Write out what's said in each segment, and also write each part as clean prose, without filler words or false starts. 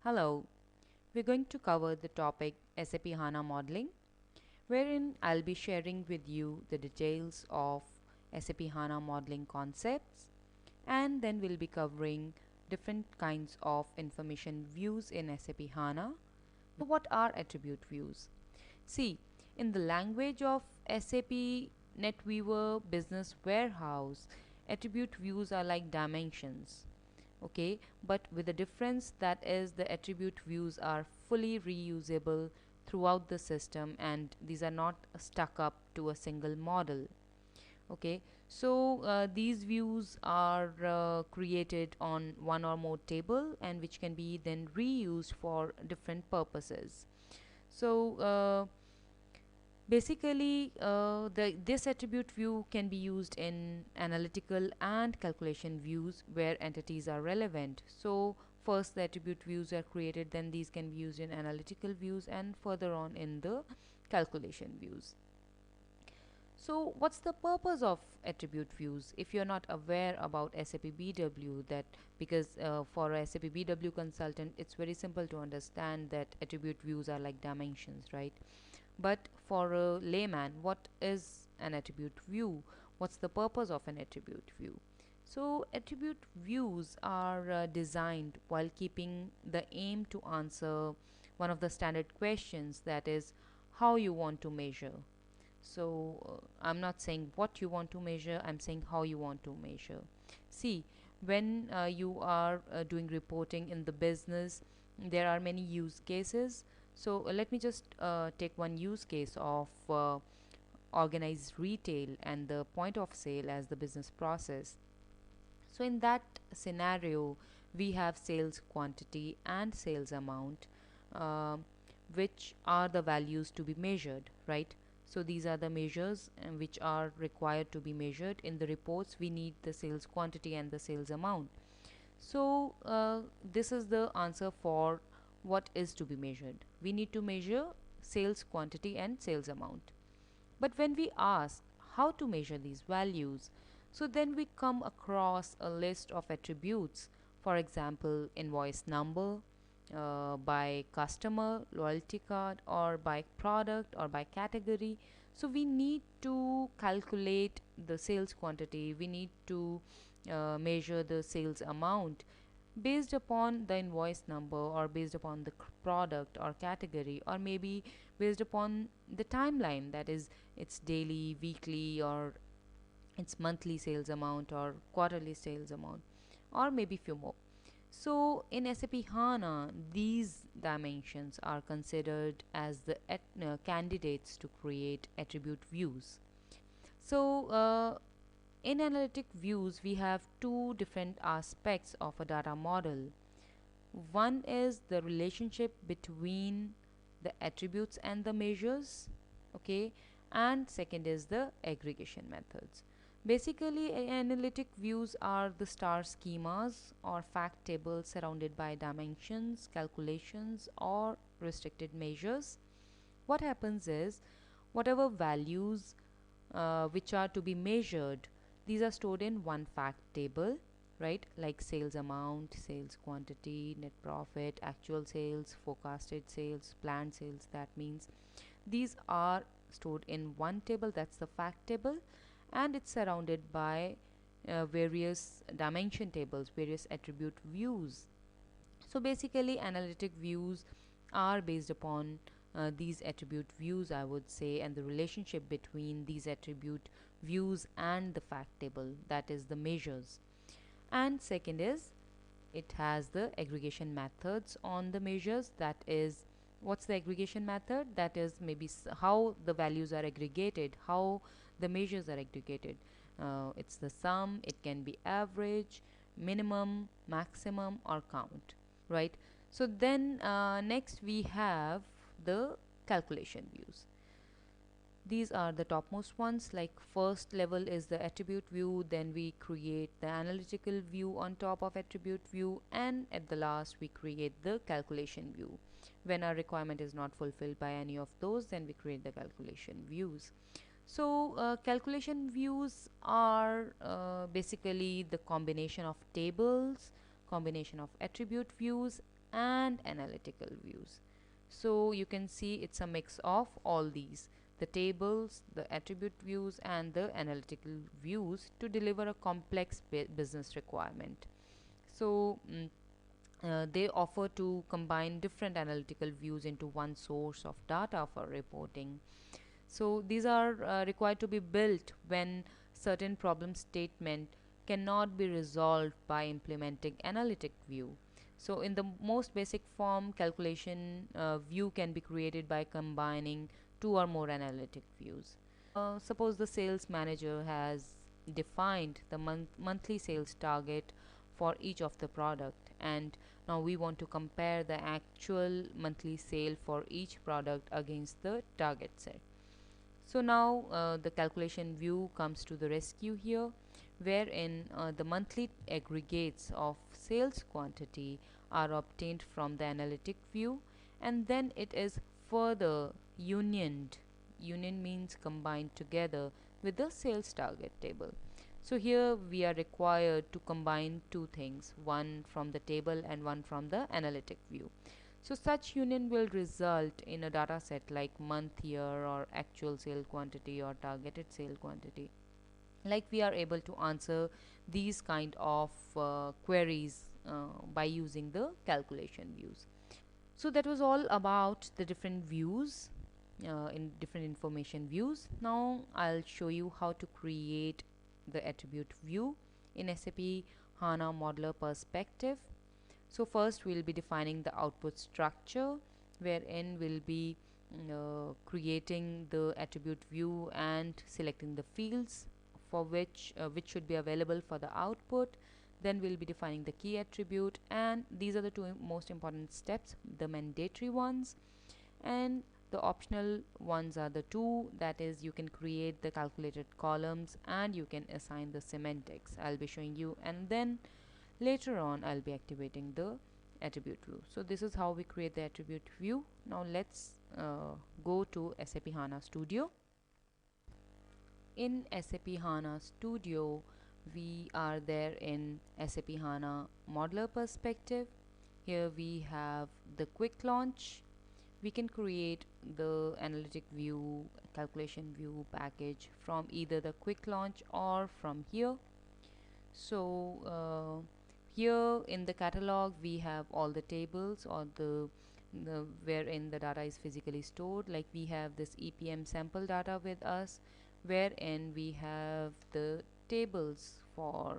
Hello, we're going to cover the topic SAP HANA Modeling, wherein I'll be sharing with you the details of SAP HANA Modeling concepts, and then we'll be covering different kinds of information views in SAP HANA. So what are attribute views? See, in the language of SAP NetWeaver Business Warehouse, attribute views are like dimensions, okay, but with the difference that is the attribute views are fully reusable throughout the system, and these are not stuck up to a single model. Okay, so these views are created on one or more table, and which can be then reused for different purposes. So basically, this attribute view can be used in analytical and calculation views where entities are relevant. So first the attribute views are created, then these can be used in analytical views, and further on in the calculation views. So what's the purpose of attribute views? If you're not aware about SAP BW, that because for a SAP BW consultant, it's very simple to understand that attribute views are like dimensions, right? But for a layman, what is an attribute view? What's the purpose of an attribute view? So, attribute views are designed while keeping the aim to answer one of the standard questions, that is, how you want to measure. So, I'm not saying what you want to measure, I'm saying how you want to measure. See, when you are doing reporting in the business, there are many use cases. So, let me just take one use case of organized retail and the point of sale as the business process. So, in that scenario, we have sales quantity and sales amount, um, which are the values to be measured, right? So, these are the measures which are required to be measured. In the reports, we need the sales quantity and the sales amount. So, this is the answer for what is to be measured. We need to measure sales quantity and sales amount. But when we ask how to measure these values, so then we come across a list of attributes, for example, invoice number, by customer, loyalty card, or by product, or by category. So we need to calculate the sales quantity, we need to measure the sales amount based upon the invoice number, or based upon the product or category, or maybe based upon the timeline, that is, it's daily, weekly, or its monthly sales amount, or quarterly sales amount, or maybe few more. So in SAP HANA, these dimensions are considered as the candidates to create attribute views. So in analytic views, we have two different aspects of a data model. One is the relationship between the attributes and the measures, okay, and second is the aggregation methods. Basically, analytic views are the star schemas or fact tables surrounded by dimensions, calculations, or restricted measures. What happens is, whatever values which are to be measured, these are stored in one fact table, right? Like sales amount, sales quantity, net profit, actual sales, forecasted sales, planned sales. That means these are stored in one table, that's the fact table, and it's surrounded by various dimension tables, various attribute views. So basically, analytic views are based upon these attribute views, I would say, and the relationship between these attribute views and the fact table, that is the measures. And second is, it has the aggregation methods on the measures, that is, what's the aggregation method? That is maybe how the values are aggregated, how the measures are aggregated. It's the sum, it can be average, minimum, maximum, or count, right? So then next we have the calculation views. These are the topmost ones. Like first level is the attribute view, then we create the analytical view on top of attribute view, and at the last we create the calculation view. When our requirement is not fulfilled by any of those, then we create the calculation views. So calculation views are basically the combination of tables, combination of attribute views, and analytical views. So you can see it's a mix of all these, the tables, the attribute views, and the analytical views to deliver a complex business requirement. So they offer to combine different analytical views into one source of data for reporting. So these are required to be built when certain problem statement cannot be resolved by implementing analytic view. So in the most basic form, calculation view can be created by combining two or more analytic views. Suppose the sales manager has defined the monthly sales target for each of the product, and now we want to compare the actual monthly sale for each product against the target set. So now the calculation view comes to the rescue here, wherein the monthly aggregates of sales quantity are obtained from the analytic view, and then it is further unioned. Union means combined together with the sales target table. So here we are required to combine two things, one from the table and one from the analytic view. So such union will result in a data set like month, year, or actual sale quantity or targeted sale quantity. Like we are able to answer these kind of queries by using the calculation views. So that was all about the different views in different information views. Now I'll show you how to create the attribute view in SAP HANA Modeler perspective. So first we'll be defining the output structure, wherein we'll be creating the attribute view and selecting the fields for which should be available for the output. Then we'll be defining the key attribute, and these are the two most important steps, the mandatory ones, and the optional ones are the two, that is you can create the calculated columns and you can assign the semantics. I'll be showing you, and then later on I'll be activating the attribute view. So this is how we create the attribute view. Now let's go to SAP HANA Studio. In SAP HANA Studio, we are there in SAP HANA Modeler perspective. Here we have the quick launch. We can create the analytic view, calculation view package from either the quick launch or from here. So here in the catalog we have all the tables or the wherein the data is physically stored. Like we have this EPM sample data with us, wherein we have the tables for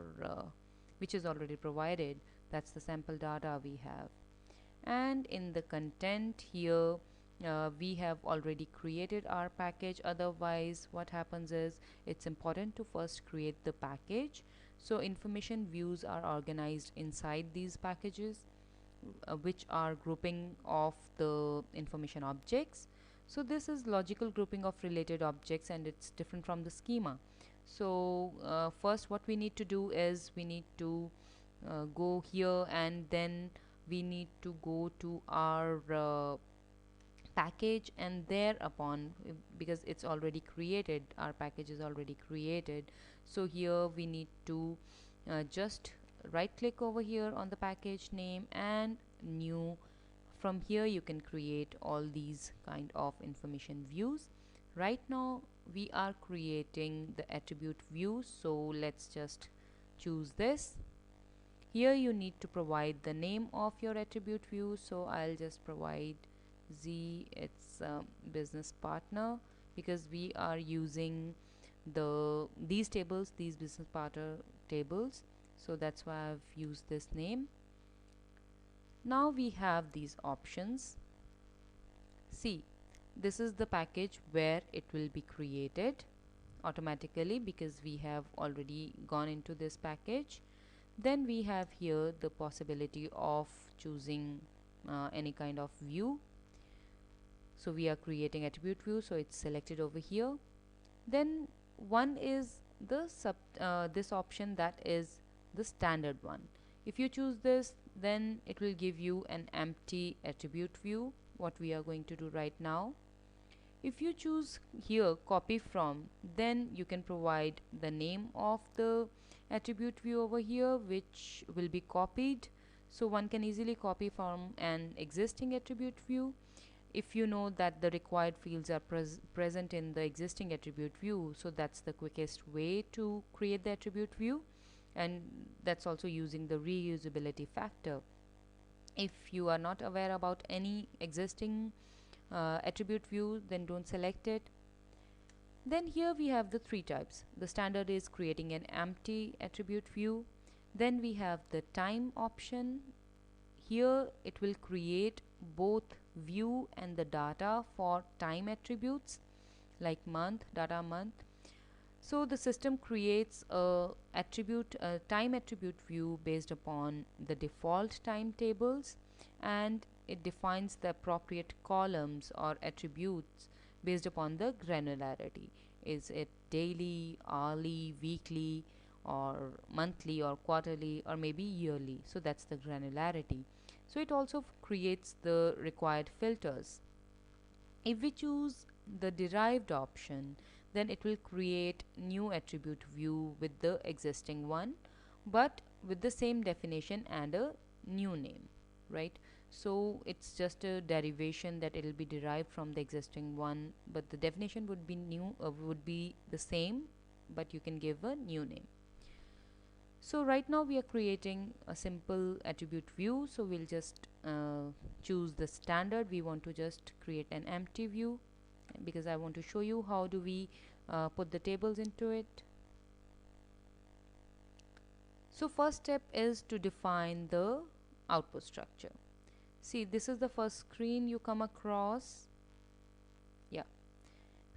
which is already provided. That's the sample data we have. And in the content here we have already created our package. Otherwise what happens is it's important to first create the package. So information views are organized inside these packages which are grouping of the information objects. So this is logical grouping of related objects and it's different from the schema. So first what we need to do is we need to go here, and then we need to go to our package, and thereupon, because it's already created, our package is already created, so here we need to just right click over here on the package name and new. From here you can create all these kind of information views. Right now we are creating the attribute view, so let's just choose this. Here you need to provide the name of your attribute view, so I'll just provide Z, it's business partner, because we are using these tables, these business partner tables, so that's why I've used this name. Now we have these options. See, this is the package where it will be created automatically because we have already gone into this package. Then we have here the possibility of choosing any kind of view. So we are creating attribute view, so it's selected over here. Then one is the this option, that is the standard one. If you choose this, then it will give you an empty attribute view, what we are going to do right now. If you choose here copy from, then you can provide the name of the attribute view over here which will be copied. So one can easily copy from an existing attribute view. If you know that the required fields are present in the existing attribute view, so that's the quickest way to create the attribute view, and that's also using the reusability factor. If you are not aware about any existing attribute view, then don't select it. Then here we have the three types. The standard is creating an empty attribute view. Then we have the time option. Here it will create both view and the data for time attributes like month, data month. So the system creates a time attribute view based upon the default time tables, and it defines the appropriate columns or attributes based upon the granularity. Is it daily, hourly, weekly, or monthly, or quarterly, or maybe yearly? So that's the granularity. So it also creates the required filters. If we choose the derived option, then it will create new attribute view with the existing one, but with the same definition and a new name, right? So it's just a derivation that it will be derived from the existing one, but the definition would be would be the same, but you can give a new name. So right now we are creating a simple attribute view, so we'll just choose the standard. We want to just create an empty view because I want to show you how do we put the tables into it. So first step is to define the output structure. See, this is the first screen you come across. Yeah,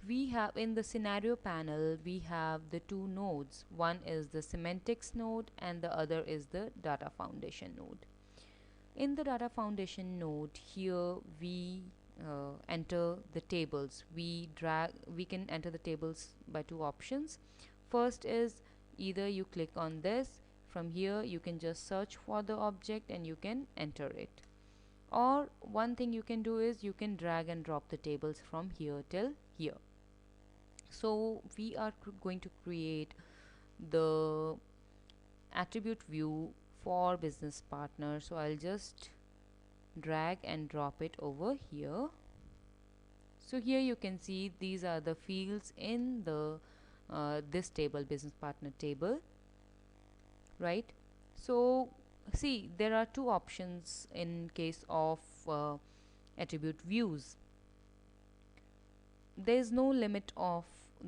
we have in the scenario panel, we have the two nodes. One is the semantics node and the other is the data foundation node. In the data foundation node, here we enter the tables. We can enter the tables by two options. First is either you click on this. From here you can just search for the object and you can enter it, or one thing you can do is you can drag and drop the tables from here till here. So we are going to create the attribute view for business partner, so I'll just drag and drop it over here. So here you can see these are the fields in the this table, business partner table, right? So see, there are two options in case of attribute views. There is no limit of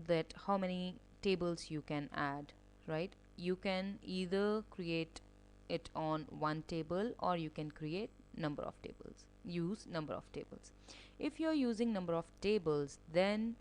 that how many tables you can add, right? You can either create it on one table or you can create number of tables, use number of tables. If you're using number of tables, then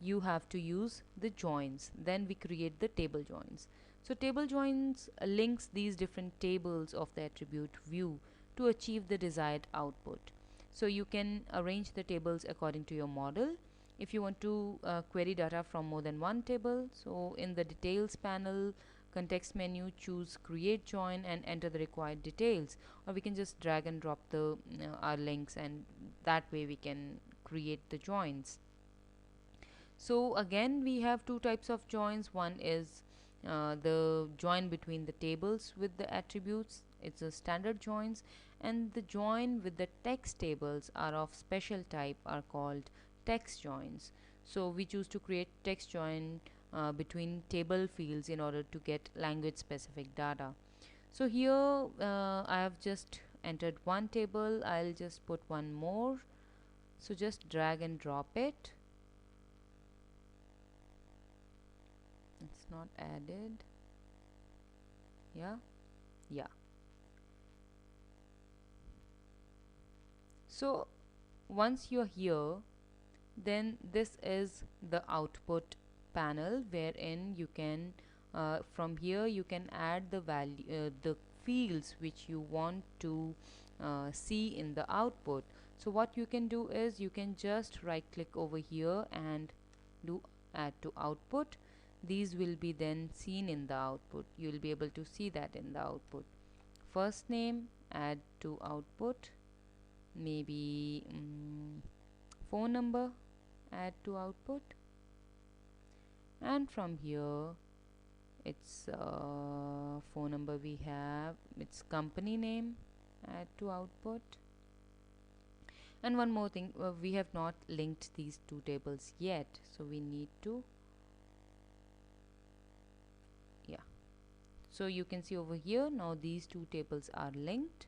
you have to use the joins. Then we create the table joins. So table joins links these different tables of the attribute view to achieve the desired output. So you can arrange the tables according to your model. If you want to query data from more than one table, so in the details panel, context menu, choose create join and enter the required details, or we can just drag and drop the our links, and that way we can create the joins. So again, we have two types of joins. One is the join between the tables with the attributes, it's a standard joins, and the join with the text tables are of special type are called text joins. So we choose to create text join between table fields in order to get language specific data. So here I have just entered one table, I'll just put one more, so just drag and drop it. It's not added. Yeah. So once you're here, then this is the output panel, wherein you can from here you can add the value the fields which you want to see in the output. So what you can do is you can just right click over here and do add to output. These will be then seen in the output. You will be able to see that in the output. First name, add to output, maybe phone number, add to output, and from here it's phone number, we have its company name, add to output. And one more thing, we have not linked these two tables yet, so we need to, yeah, so you can see over here now these two tables are linked,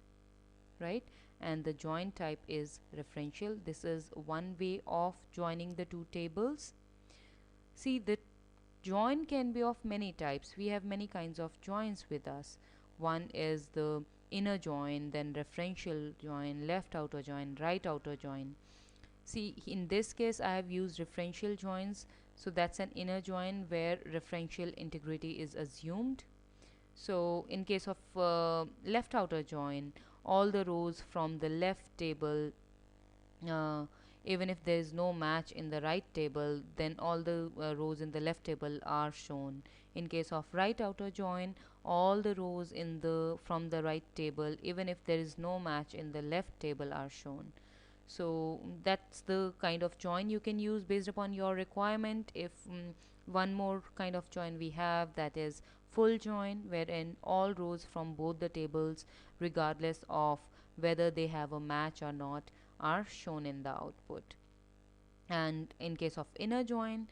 right? And the join type is referential. This is one way of joining the two tables. See, the join can be of many types. We have many kinds of joins with us. One is the inner join, then referential join, left outer join, right outer join. See, in this case I have used referential joins, so that's an inner join where referential integrity is assumed. So in case of left outer join, all the rows from the left table, uh, even if there is no match in the right table, then all the rows in the left table are shown. In case of right outer join, all the rows in the from the right table, even if there is no match in the left table, are shown. So that's the kind of join you can use based upon your requirement. If one more kind of join we have, that is full join, wherein all rows from both the tables, regardless of whether they have a match or not, are shown in the output. And in case of inner join,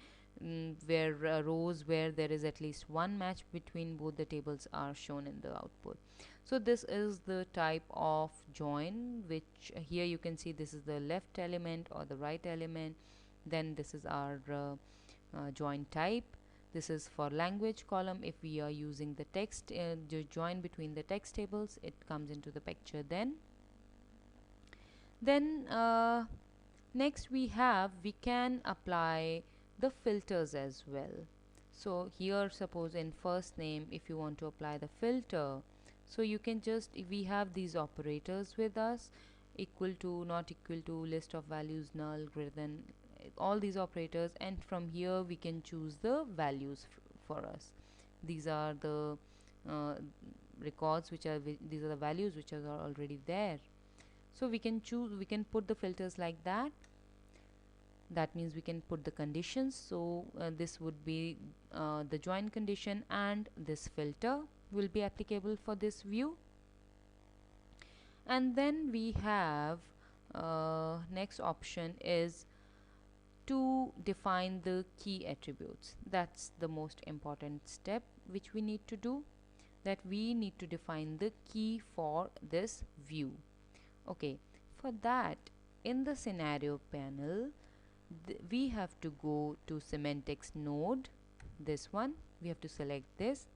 where rows where there is at least one match between both the tables are shown in the output. So this is the type of join, which here you can see this is the left element or the right element. Then this is our join type. This is for language column. If we are using the text, the join between the text tables, it comes into the picture then. Then next we can apply the filters as well. So here, suppose in first name, if you want to apply the filter, so you can just, if we have these operators with us, equal to, not equal to, list of values, null, greater than, all these operators, and from here we can choose the values for us. These are the records which are these are the values which are already there. So we can choose, we can put the filters like that. That means we can put the conditions. So this would be the join condition, and this filter will be applicable for this view. And then we have next option is to define the key attributes. That's the most important step which we need to do, that we need to define the key for this view. Okay, for that, in the scenario panel, we have to go to semantics node, this one, we have to select this.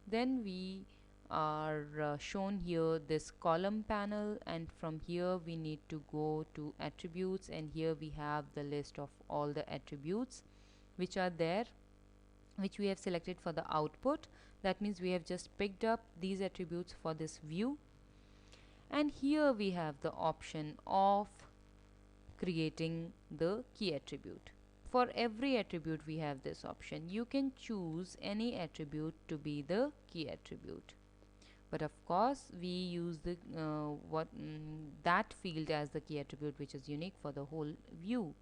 Then we are shown here this column panel, and from here we need to go to attributes, and here we have the list of all the attributes which are there, which we have selected for the output. That means we have just picked up these attributes for this view. And here we have the option of creating the key attribute. For every attribute we have this option. You can choose any attribute to be the key attribute, but of course we use the that field as the key attribute which is unique for the whole view,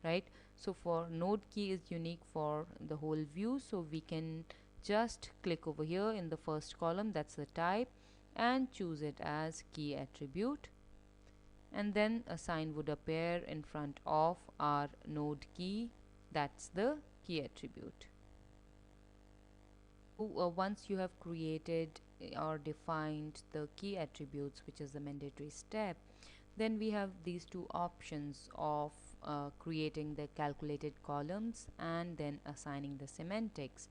right? So for node key is unique for the whole view, so we can just click over here in the first column, that's the type, and choose it as key attribute, and then a sign would appear in front of our node key, that's the key attribute. Once you have created or defined the key attributes, which is the mandatory step, then we have these two options of creating the calculated columns and then assigning the semantics.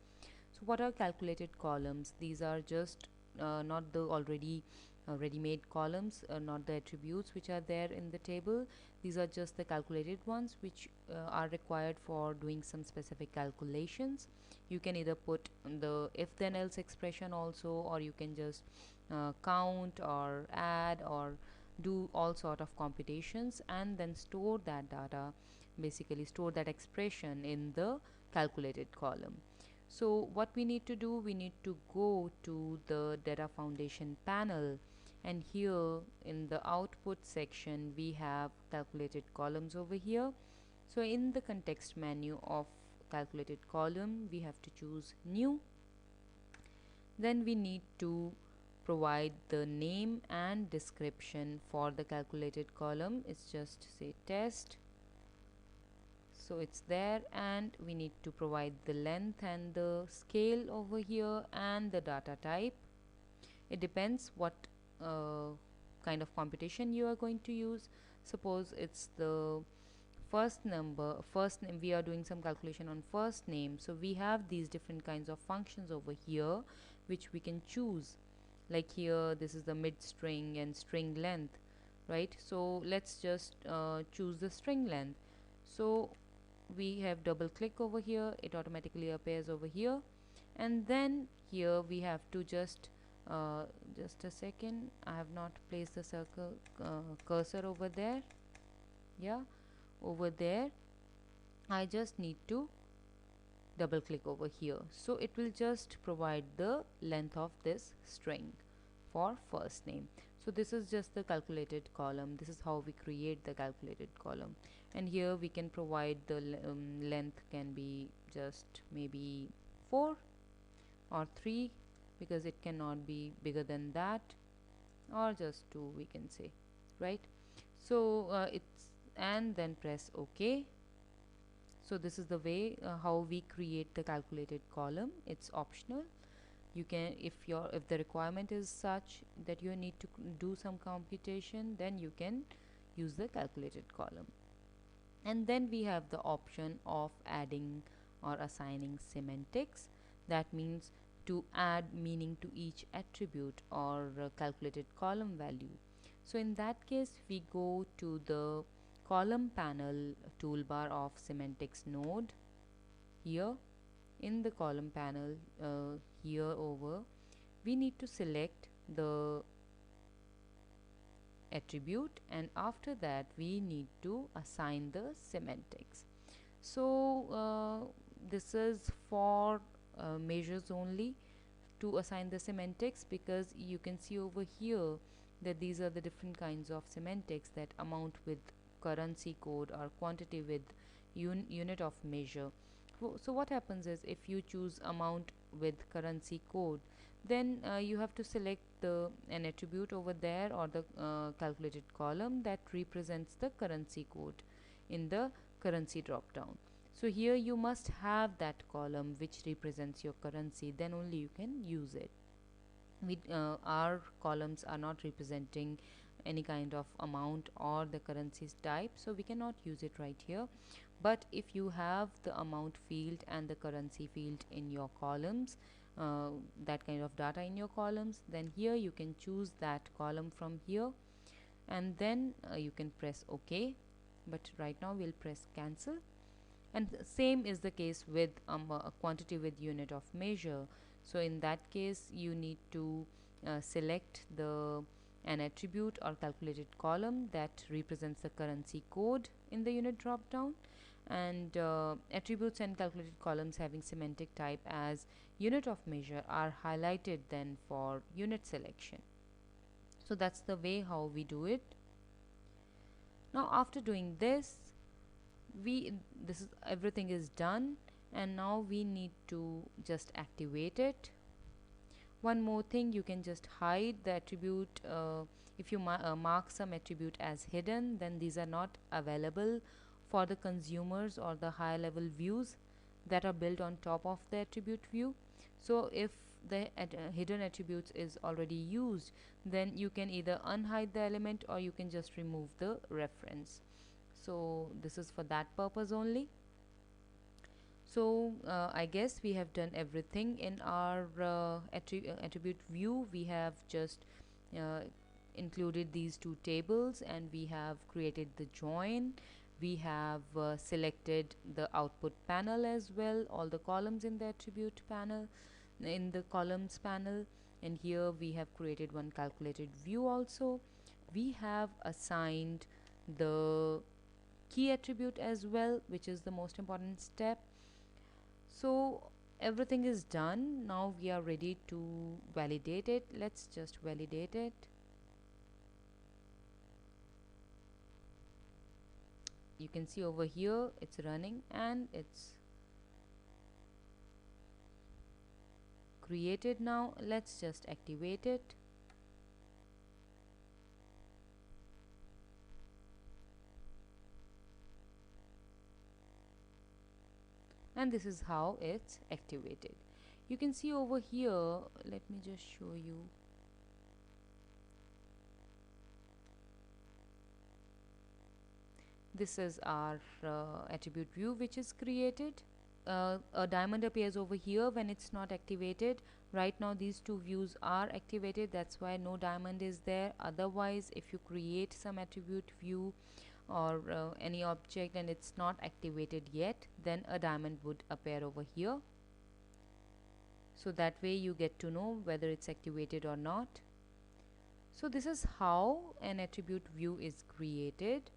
So what are calculated columns? These are just not the already ready-made columns, not the attributes which are there in the table. These are just the calculated ones which are required for doing some specific calculations. You can either put the if then else expression also, or you can just count or add or do all sort of computations and then store that data, basically store that expression in the calculated column. So what we need to do, we need to go to the data foundation panel, and here in the output section we have calculated columns over here. So in the context menu of calculated column we have to choose new. Then we need to provide the name and description for the calculated column. It's just say test, so it's there, and we need to provide the length and the scale over here and the data type. It depends what kind of computation you are going to use. Suppose it's the first number, first name, we are doing some calculation on first name, so we have these different kinds of functions over here which we can choose. Like here, this is the mid string and string length, right? So let's just choose the string length. So we have double click over here, it automatically appears over here, and then here we have to just a second, I have not placed the circle cursor over there. Yeah, over there I just need to double click over here, so it will just provide the length of this string for first name. So this is just the calculated column. This is how we create the calculated column, and here we can provide the length can be just maybe 4 or 3, because it cannot be bigger than that, or just 2 we can say, right? So it's, and then press OK. So this is the way how we create the calculated column. It's optional. You can, if the requirement is such that you need to do some computation, then you can use the calculated column. And then we have the option of adding or assigning semantics. That means to add meaning to each attribute or calculated column value. So in that case, we go to the column panel toolbar of semantics node. Here in the column panel, here over, we need to select the attribute, and after that we need to assign the semantics. So this is for measures only to assign the semantics, because you can see over here that these are the different kinds of semantics, that amount with currency code or quantity with unit of measure. So what happens is, if you choose amount with currency code, then you have to select an attribute over there, or the calculated column that represents the currency code in the currency drop down. So here you must have that column which represents your currency, then only you can use it. Our columns are not representing any kind of amount or the currencies type, so we cannot use it right here. But if you have the amount field and the currency field in your columns, that kind of data in your columns, then here you can choose that column from here, and then you can press OK. But right now we'll press cancel. And same is the case with a quantity with unit of measure. So in that case, you need to select an attribute or calculated column that represents the currency code in the unit drop down, and attributes and calculated columns having semantic type as unit of measure are highlighted then for unit selection. So that's the way how we do it. Now after doing this, everything is done, and now we need to just activate it. One more thing, you can just hide the attribute. If you mark some attribute as hidden, then these are not available for the consumers or the high level views that are built on top of the attribute view. So if the hidden attributes is already used, then you can either unhide the element, or you can just remove the reference. So this is for that purpose only. So I guess we have done everything in our attribute view. We have just included these two tables, and we have created the join. We have selected the output panel as well, all the columns in the attribute panel, in the columns panel, and here we have created one calculated view also. We have assigned the key attribute as well, which is the most important step. So everything is done. Now we are ready to validate it. Let's just validate it. You can see over here it's running and it's created. Now let's just activate it. and this is how it's activated. You can see over here, let me just show you. This is our attribute view which is created. A diamond appears over here when it's not activated. Right now these two views are activated, that's why no diamond is there. Otherwise, if you create some attribute view or any object and it's not activated yet, then a diamond would appear over here. So that way you get to know whether it's activated or not. So this is how an attribute view is created.